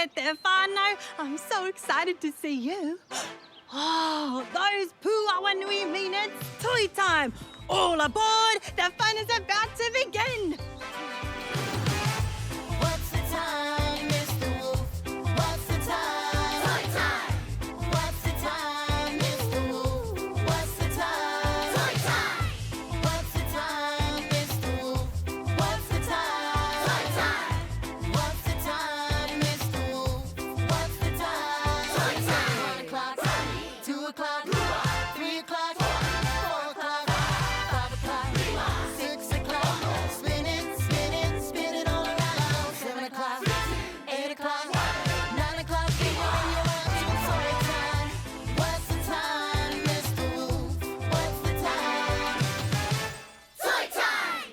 Stefano. I'm so excited to see you. Oh, those puawanui mean it's toy time. All aboard, the fun is about to begin. What's the time, Mr. Wolf? What's the time? Toy time! What's the time, Mr. Wolf? What's the time? Toy time! What's the time, Mr. Wolf? What's the time? Toy time! What's the time, Mr. Wolf? What's the time? Toy time! 1 o'clock, 2 o'clock, 3 o'clock, 4 o'clock, 5 o'clock, 6 o'clock. Spin it, spin it, spin it all around. 7 o'clock, 8 o'clock, 9 o'clock. When you're up to toy time. What's the time, Mr. Wolf? What's the time? Toy time!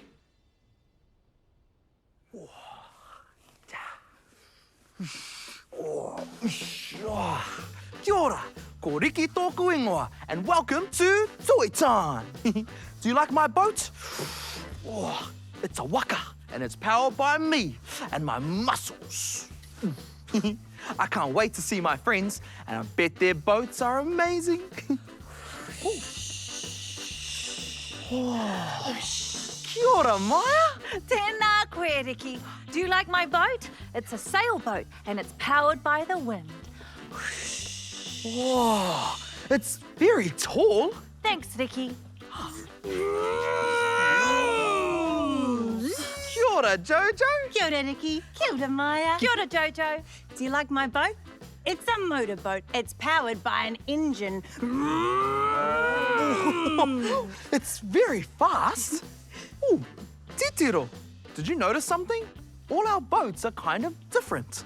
Kia ora, ko Riki tōku ingoa, and welcome to Toy Time. Do you like my boat? Oh, it's a waka, and it's powered by me and my muscles. I can't wait to see my friends, and I bet their boats are amazing. Kia ora, Maya. Tēnā koe, Riki. Do you like my boat? It's a sailboat and it's powered by the wind. Whoa, it's very tall. Thanks, Riki. Kia ora, Jojo. Kia ora, Riki. Kia ora, Maya. Kia ora, Jojo. Do you like my boat? It's a motorboat. It's powered by an engine. It's very fast. Ooh, Titiro, did you notice something? All our boats are kind of different.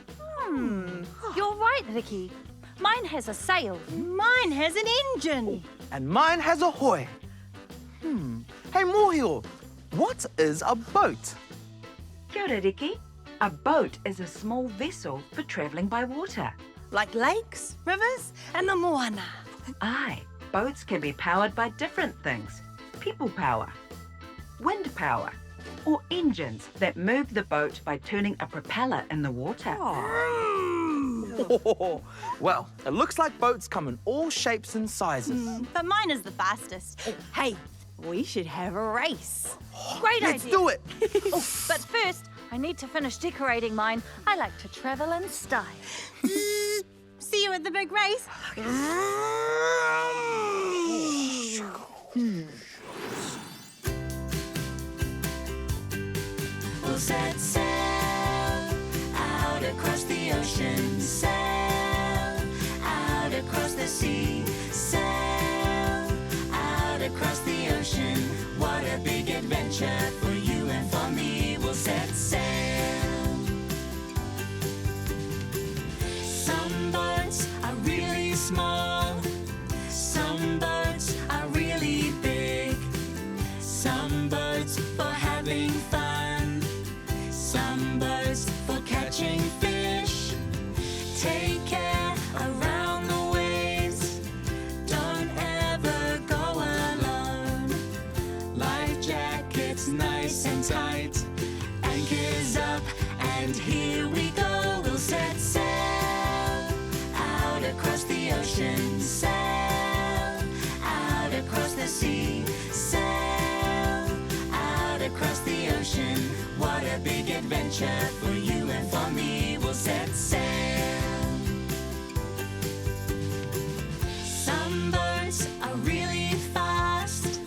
You're right, Riki. Mine has a sail. Mine has an engine. And mine has a hoy. Hey, Mōhio, what is a boat? Kia ora, Riki. A boat is a small vessel for travelling by water. Like lakes, rivers, and the moana. Aye, boats can be powered by different things. People power, wind power, or engines that move the boat by turning a propeller in the water. Well, it looks like boats come in all shapes and sizes. But mine is the fastest. Hey, we should have a race. Great Let's idea. do it. But first, I need to finish decorating mine. I like to travel in style. See you at the big race. We'll set sail out across the ocean, sail out across the sea, sail out across the ocean. What a big adventure for you and for me. We'll set sail. Some boats are really small, some boats are really big, some boats for having fun, some boats for catching fish. Take care around the waves, don't ever go alone. Life jackets nice and tight, anchors up, and here we go. We'll set sail out across the ocean, sail out across the sea, sail out across the ocean. What a big adventure for you and for me. We'll set sail. Some boats are really fast,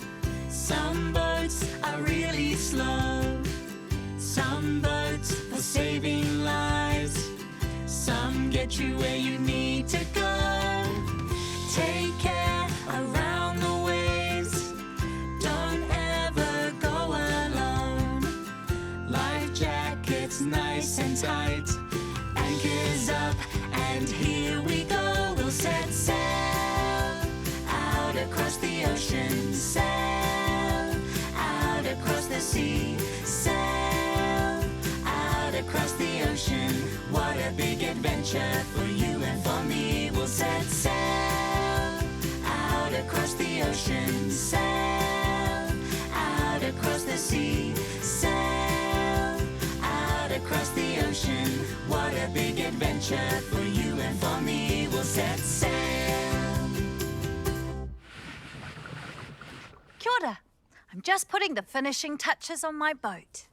some boats are really slow, some boats for saving lives, some get you where you need to go. Take care around the waves, don't ever go alone. Life jackets nice and tight, anchors up, and here we go. We'll set sail out across the ocean, sail out across the sea, sail out across the ocean. What a big adventure for you and for me. We'll set sail out across the ocean, sail out across the sea, sail out across the ocean. What a big adventure for you and for me. We'll set sail. Kia ora. I'm just putting the finishing touches on my boat.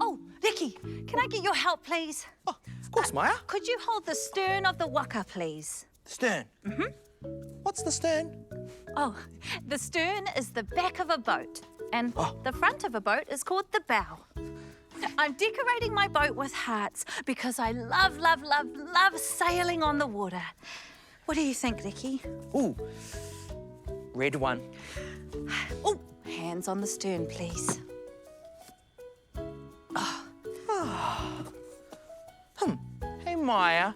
Oh, Ricky, can I get your help, please? Oh, of course, Maya. Could you hold the stern of the waka, please? Stern. Mm-hmm. What's the stern? Oh, the stern is the back of a boat, and the front of a boat is called the bow. I'm decorating my boat with hearts because I love, love, love, love sailing on the water. What do you think, Ricky? Ooh, red one. Oh, hands on the stern, please. Hey, Maya,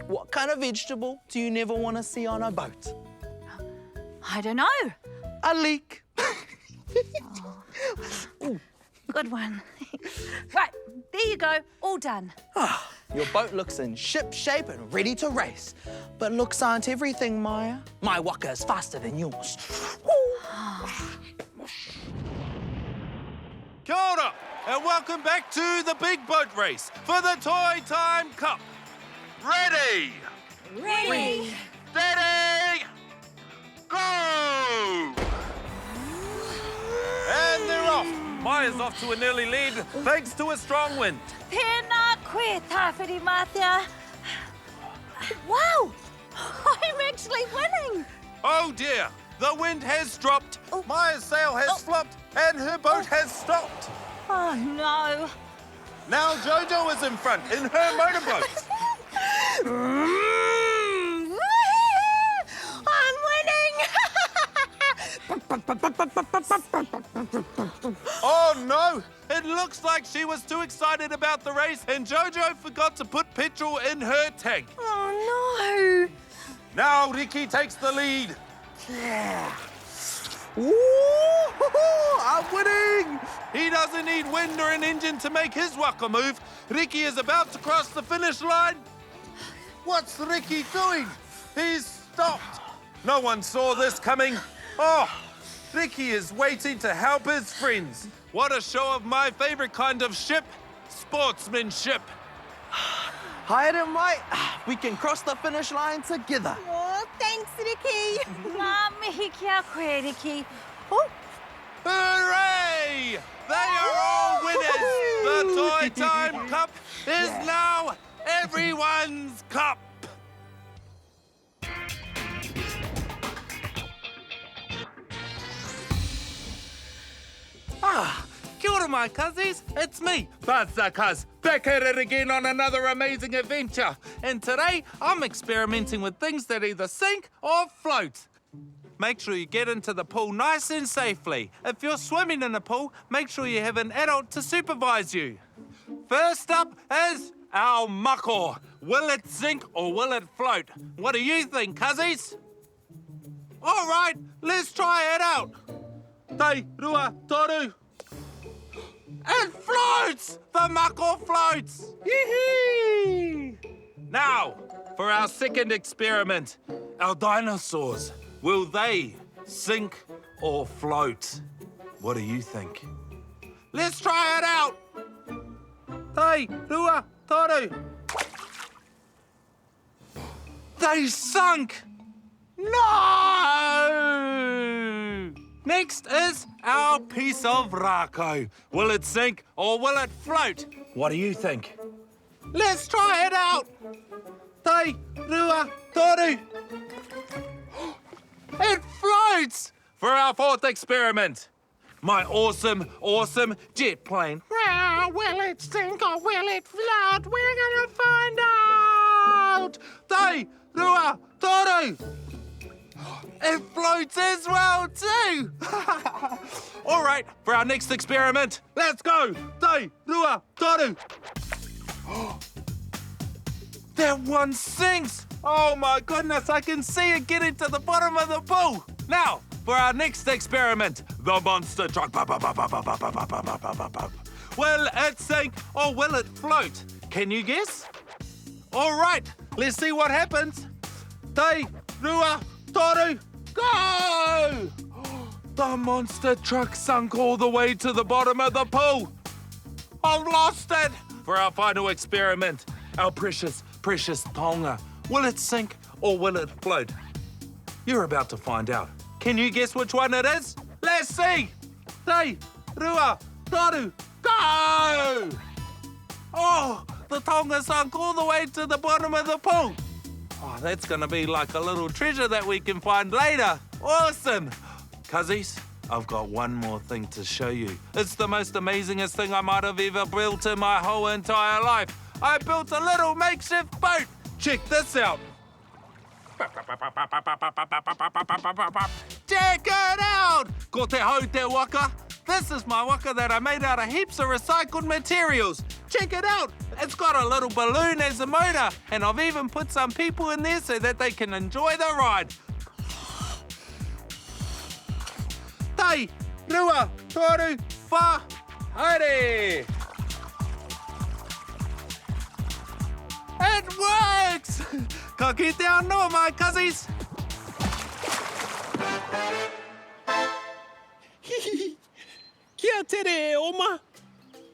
what kind of vegetable do you never want to see on a boat? I don't know. A leek. Good one. Right, there you go, all done. Your boat looks in ship shape and ready to race. But looks aren't everything, Maya. My waka is faster than yours. Kia ora, and welcome back to the big boat race for the Toy Time Cup. Ready, Ready. steady, go! And they're off. Maya's off to an early lead thanks to a strong wind. Pena koe, Tawhiri Mātea. Wow, I'm actually winning. Oh dear, the wind has dropped, Maya's sail has flopped, and her boat has stopped. Oh, no. Now Jojo is in front in her motorboat. I'm winning! Oh no! It looks like she was too excited about the race and Jojo forgot to put petrol in her tank. Oh, no. Now Ricky takes the lead. Ooh, I'm winning! He doesn't need wind or an engine to make his waka move. Ricky is about to cross the finish line. What's Ricky doing? He's stopped. No one saw this coming. Oh, Ricky is waiting to help his friends. What a show of my favorite kind of ship, sportsmanship. Hi, then, mate. We can cross the finish line together. Oh, thanks, Ricky. Ngā mihi kia koe, Ricky. Oh, Hooray! They are all winners! The Toy Time Cup is now everyone's cup! Kia ora, my cuzzies. It's me, Buzzer Cuz, back at it again on another amazing adventure. And today, I'm experimenting with things that either sink or float. Make sure you get into the pool nice and safely. If you're swimming in a pool, make sure you have an adult to supervise you. First up is our mako. Will it sink or will it float? What do you think, cuzzies? All right, let's try it out. Te rua toru. It floats! The mako floats! Yee-hee! Now, for our second experiment, our dinosaurs. Will they sink or float? What do you think? Let's try it out! Te rua toru. They sunk! No! Next is our piece of rako. Will it sink or will it float? What do you think? Let's try it out! Te rua toru. It floats! For our fourth experiment, my awesome jet plane. Well, will it sink or will it float? We're gonna find out! Te rua toru. It floats as well too! All right, for our next experiment, let's go! Te rua toru. That one sinks! Oh my goodness, I can see it getting to the bottom of the pool! Now, for our next experiment, the monster truck. Will it sink or will it float? Can you guess? All right, let's see what happens. Te rua toru, go! The monster truck sunk all the way to the bottom of the pool. I've lost it. For our final experiment, our precious, precious tonga. Will it sink or will it float? You're about to find out. Can you guess which one it is? Let's see. Te, rua, toru, go! Oh, the tonga sunk all the way to the bottom of the pool. Oh, that's gonna be like a little treasure that we can find later. Awesome. Cuzzies, I've got one more thing to show you. It's the most amazingest thing I might have ever built in my whole entire life. I built a little makeshift boat. Check this out. Check it out! Ko te hau te waka. This is my waka that I made out of heaps of recycled materials. Check it out. It's got a little balloon as a motor, and I've even put some people in there so that they can enjoy the ride. Te, rua, toru, wha, haere. It works! Ka kite anō, my cuzzies. Kia tere, Oma.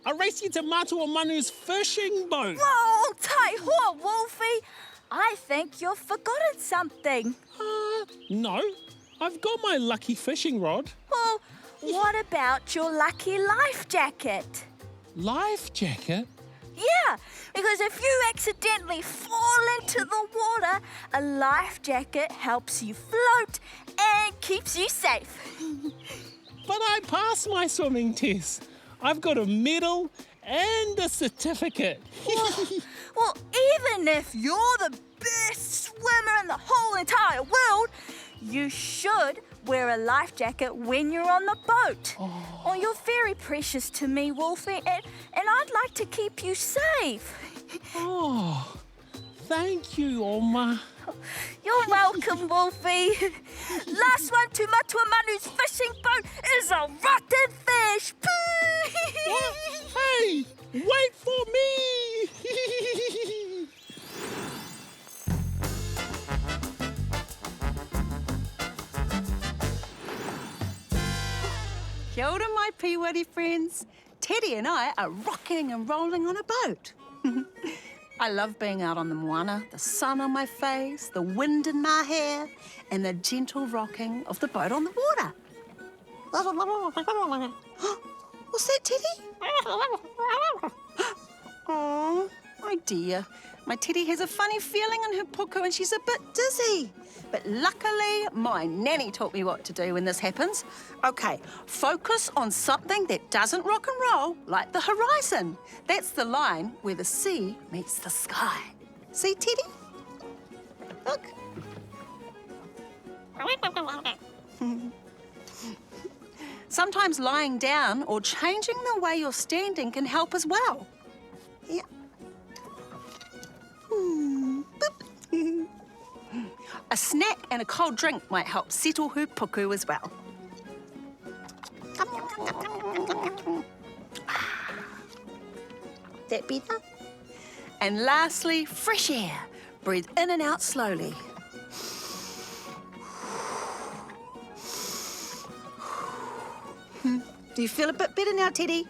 I race you to Matua Manu's fishing boat. Whoa, tai hoa, Wolfie. I think you've forgotten something. No, I've got my lucky fishing rod. Well, what about your lucky life jacket? Life jacket? Yeah, because if you accidentally fall into the water, a life jacket helps you float and keeps you safe. But I passed my swimming test. I've got a medal and a certificate. Well, even if you're the best swimmer in the whole entire world, you should wear a life jacket when you're on the boat. Oh, you're very precious to me, Wolfie, and I'd like to keep you safe. Oh, thank you, Oma. You're welcome, Wolfie. Last one to Matua Manu's fishing boat is a rotten fish. What? Hey, wait for me! Kia ora, my Peewari friends. Teddy and I are rocking and rolling on a boat. I love being out on the moana, the sun on my face, the wind in my hair, and the gentle rocking of the boat on the water. What's that, Teddy? Oh, my dear. My Teddy has a funny feeling in her puku and she's a bit dizzy. But luckily, my nanny taught me what to do when this happens. Okay, focus on something that doesn't rock and roll, like the horizon. That's the line where the sea meets the sky. See, Teddy? Look. Sometimes lying down or changing the way you're standing can help as well. Yeah. Boop. A snack and a cold drink might help settle her puku as well. That better? And lastly, fresh air. Breathe in and out slowly. Do you feel a bit better now, Teddy?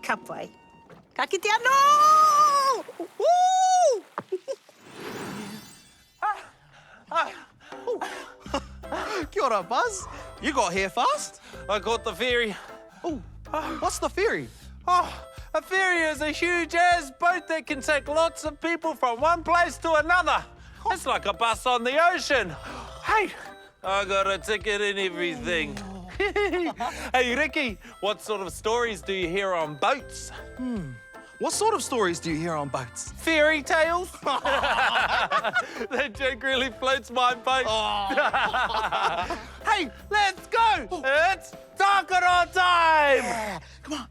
Ka pai. Ka kite anō! Woo! Kia ora, Buzz. You got here fast. I caught the ferry. Oh, what's the ferry? Oh, a ferry is a huge-ass boat that can take lots of people from one place to another. It's like a bus on the ocean. Hey, I got a ticket and everything. Hey, Ricky, what sort of stories do you hear on boats? What sort of stories do you hear on boats? Fairy tales? That joke really floats my boat. Hey, let's go! It's Takara time! Yeah, come on.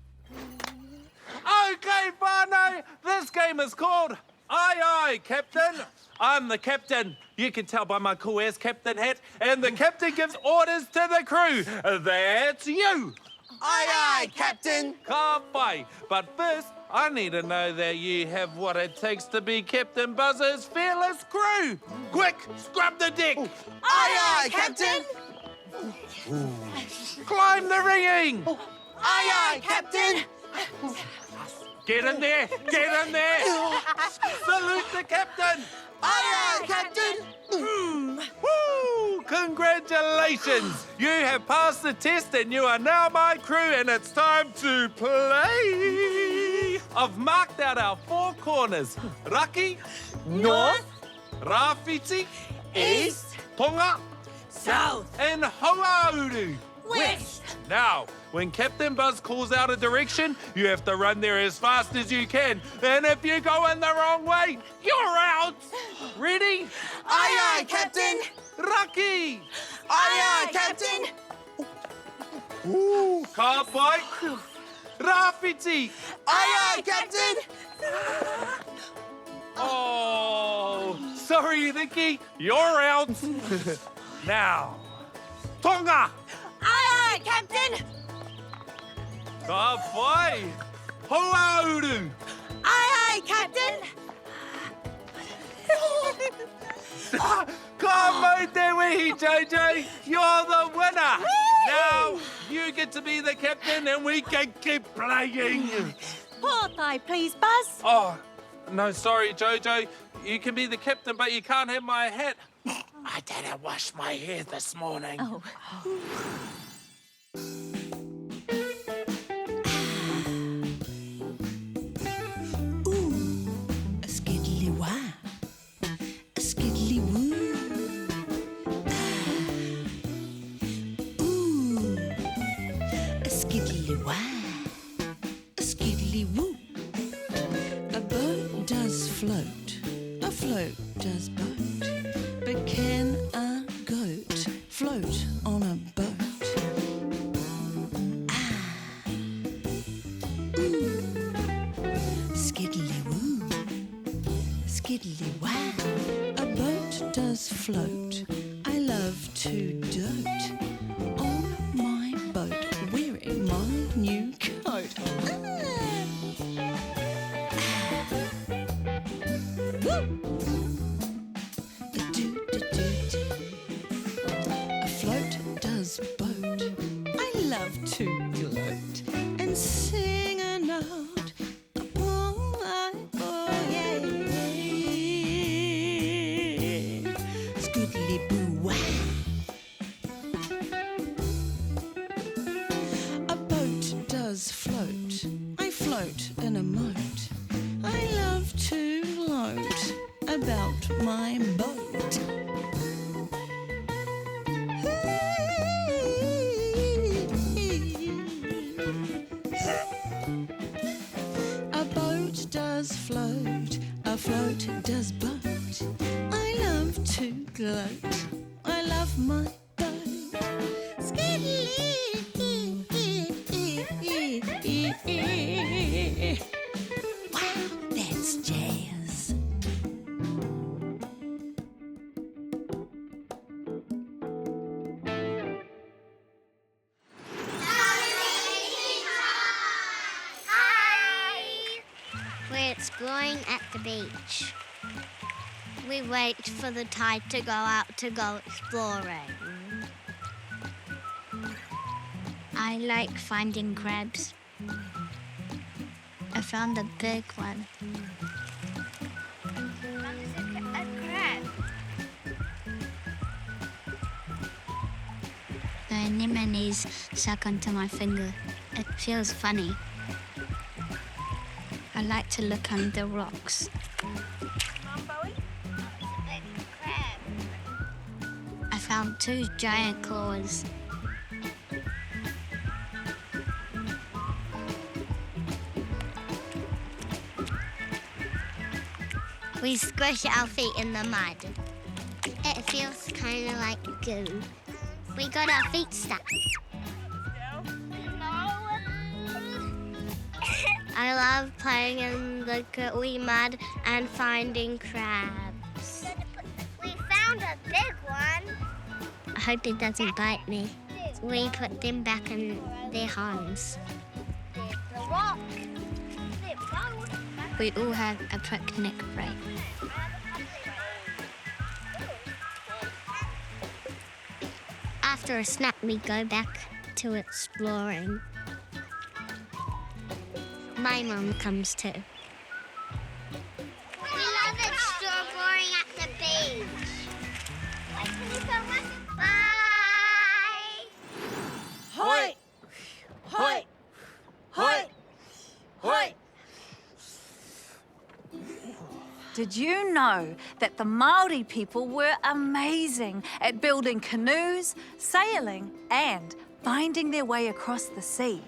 Okay, whānau, this game is called Aye Aye, Captain. I'm the captain. You can tell by my cool ass captain hat. And the captain gives orders to the crew. That's you. Aye, aye, Captain. Ka pai. But first, I need to know that you have what it takes to be Captain Buzz's fearless crew. Quick, scrub the deck. Aye, Captain. Climb the rigging. Aye, Captain. Get in there, get in there. Salute the captain. Aye, Captain. Woo! Congratulations! You have passed the test and you are now my crew and it's time to play! I've marked out our 4 corners. Raki, North, Rāwhiti, East, Tonga, South, and Hoauru. West. Now, when Captain Buzz calls out a direction, you have to run there as fast as you can. And if you go in the wrong way, you're out. Ready? Aye, Captain. Raki! Aye, Captain. Ka pai! Rāwhiti! Aye, Captain. Oh, sorry, Riki. You're out. Now, Tonga! Aye, Captain. Ka pai! Hoauru! Aye, Captain. Ka mau te wehi, JJ! You're the winner! Now, you get to be the captain and we can keep playing! Pātai, please, Buzz. Oh, no, sorry, Jojo. You can be the captain, but you can't have my hat. I didn't wash my hair this morning. Oh. A skiddly wah, a skiddly woo. Ooh, a skiddly wah, a skiddly woo. A boat does float, a float does boat. But can a goat float on a boat? Skiddly woo, skiddly wow. A boat does float. I love to dote on my boat, wearing my new coat. A float does boat. I love to gloat and sing a note. Oh, yeah. Scoodly boo wow. A boat does float. I float in a moat. I love to gloat about my boat. A boat does float, a float does boat. I love to gloat, I love my boat. Wow, that's jazz. We're exploring at the beach. We wait for the tide to go out to go exploring. I like finding crabs. I found a big one. A crab. The anemones suck onto my finger. It feels funny. I like to look under rocks. I found 2 giant claws. We squish our feet in the mud. It feels kind of like goo. We got our feet stuck. I love playing in the gooey mud and finding crabs. We found a big one. I hope it doesn't bite me. We put them back in their homes. The rock. We all have a picnic break. After a snack, we go back to exploring. My mum comes too. We love exploring at the beach. Wait, can you film us? Bye! Hoi! Hoi! Hoi! Hoi! Did you know that the Maori people were amazing at building canoes, sailing, and finding their way across the sea?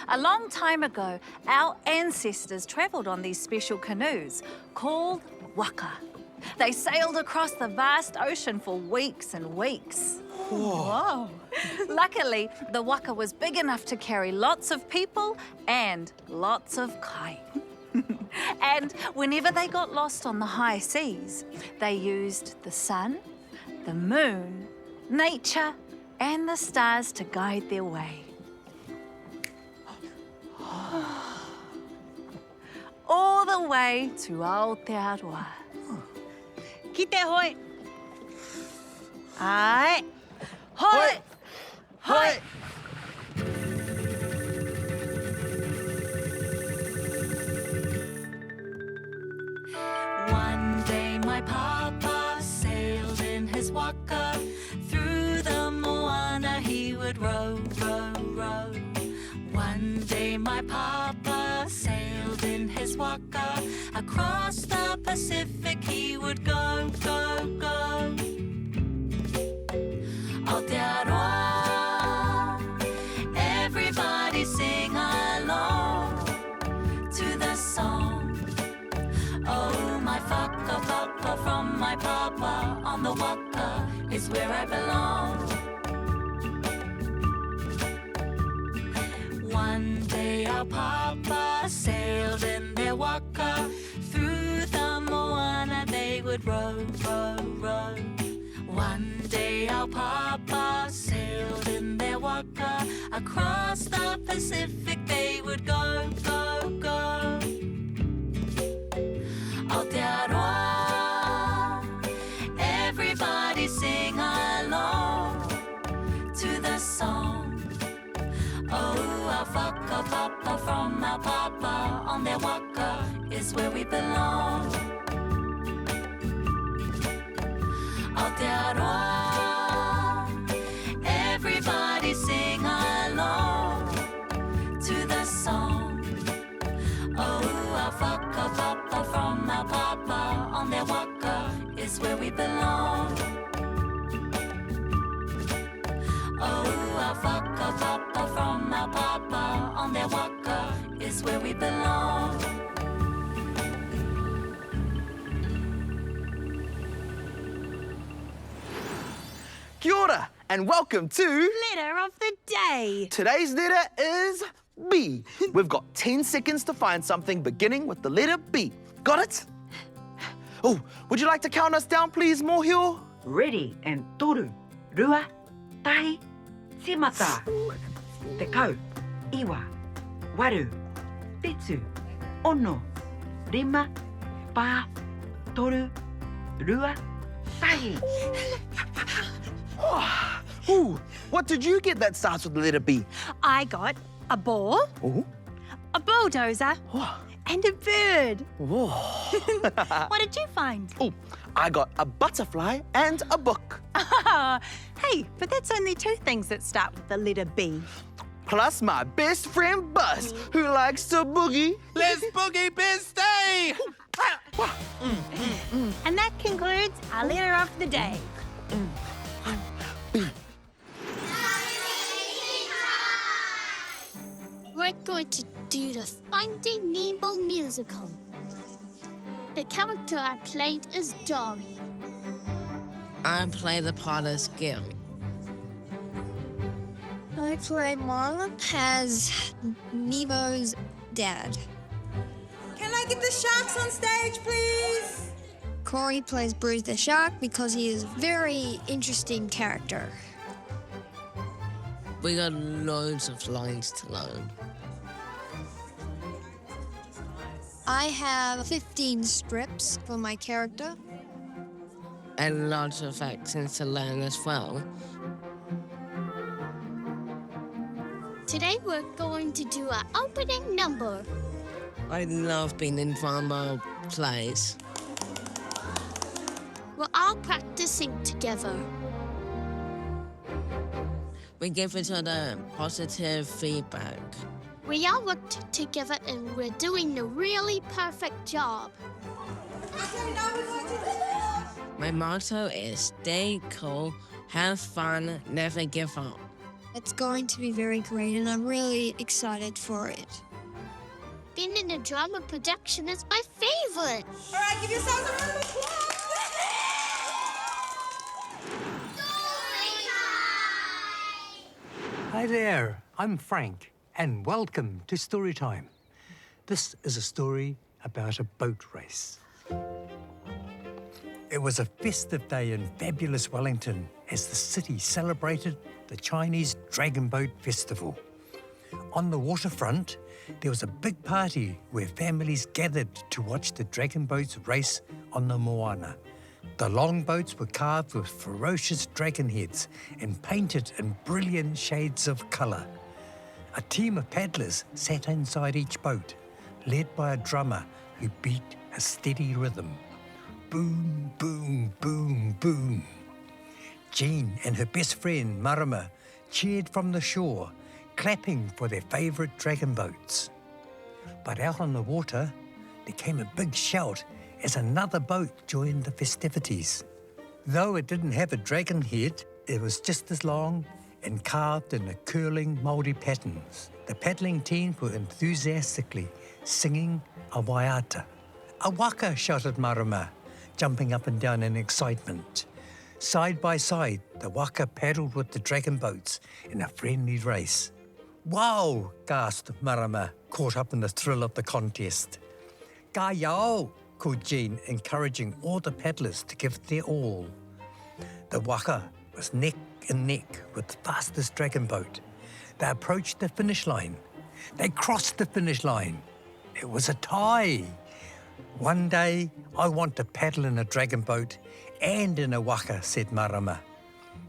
A long time ago, our ancestors travelled on these special canoes called waka. They sailed across the vast ocean for weeks and weeks. Whoa! Luckily, the waka was big enough to carry lots of people and lots of kai. And whenever they got lost on the high seas, they used the sun, the moon, nature, and the stars to guide their way. All the way to Aotearoa. Ki te hoi! Ai! Hoi! Hoi! One day my papa sailed in his waka. Through the moana he would row, row, row. One day my papa sailed in his waka. Across the Pacific he would go, go, go. Aotearoa, everybody sing along to the song. Oh, my whakapapa from my papa on the waka is where I belong. One day our papa sailed in their waka. Through the moana they would row, row, row. One day our papa sailed in their waka. Across the Pacific they would go, go, go. Aotearoa, everybody sing along to the song. Oh, our whakapapa from our papa on their waka is where we belong. Aotearoa, everybody sing along to the song. Oh, our whakapapa from our papa on their waka is where we belong. Oh, our whakapapa from our papa on their waka is where we belong. Kia ora, and welcome to Letter of the day. today's letter is B. We've got 10 seconds to find something beginning with the letter B. Got it? Oh, would you like to count us down, please, Mōhio? Ready and toru, rua, tahi, simata. Te kau, iwa, waru, tetsu, ono, rima, pa, toru, rua, tahi. Ooh, what did you get that starts with the letter B? I got a ball, Oh, a bulldozer, and a bird. whoa. What did you find? Oh, I got a butterfly and a book. Hey, but that's only two things that start with the letter B. Plus my best friend Buzz, who likes to boogie. Let's boogie Bestie! And that concludes our letter of the day. We're going to do the Finding Nemo musical. The character I played is Dory. I play the part as Gil. I play Marlon as Nemo's dad. Can I get the sharks on stage, please? Corey plays Bruce the Shark because he is a very interesting character. We got loads of lines to learn. I have 15 strips for my character. And lots of accents to learn as well. Today we're going to do our opening number. I love being in drama plays. We're all practicing together. We give each other positive feedback. We all worked together and we're doing a really perfect job. My motto is stay cool, have fun, never give up. It's going to be very great, and I'm really excited for it. Being in a drama production is my favorite. All right, give yourselves a round of applause. Hi there, I'm Frank, and welcome to Storytime. This is a story about a boat race. It was a festive day in fabulous Wellington as the city celebrated the Chinese Dragon Boat Festival. On the waterfront, there was a big party where families gathered to watch the dragon boats race on the Moana. The long boats were carved with ferocious dragon heads and painted in brilliant shades of colour. A team of paddlers sat inside each boat, led by a drummer who beat a steady rhythm. Boom, boom, boom, boom. Jean and her best friend, Marama, cheered from the shore, clapping for their favourite dragon boats. But out on the water, there came a big shout as another boat joined the festivities. Though it didn't have a dragon head, it was just as long and carved in the curling Māori patterns. The paddling teams were enthusiastically singing a waiata. A waka, shouted Marama, jumping up and down in excitement. Side by side, the waka paddled with the dragon boats in a friendly race. Wow, gasped Marama, caught up in the thrill of the contest. Ka yao, called Jean, encouraging all the paddlers to give their all. The waka was neck and neck with the fastest dragon boat. They approached the finish line. They crossed the finish line. It was a tie. One day, I want to paddle in a dragon boat and in a waka, said Marama.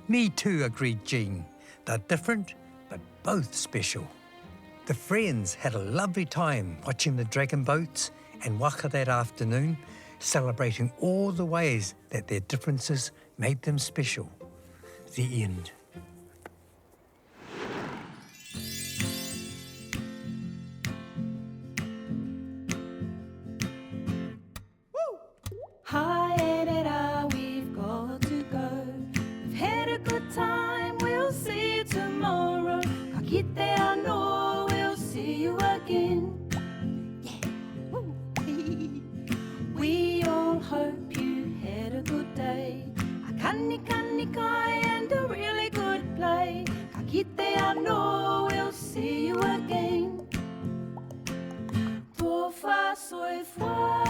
Me too, agreed Jean. They're different, but both special. The friends had a lovely time watching the dragon boats and waka that afternoon, celebrating all the ways that their differences made them special. The end. Hi, editor, we've got to go. We've had a good time, we'll see you tomorrow. Ka kite anō, we'll see you again. We all hope you had a good day. A kani kai and a really good play. Ka kite anō, we'll see you again. Tō wha soi wha.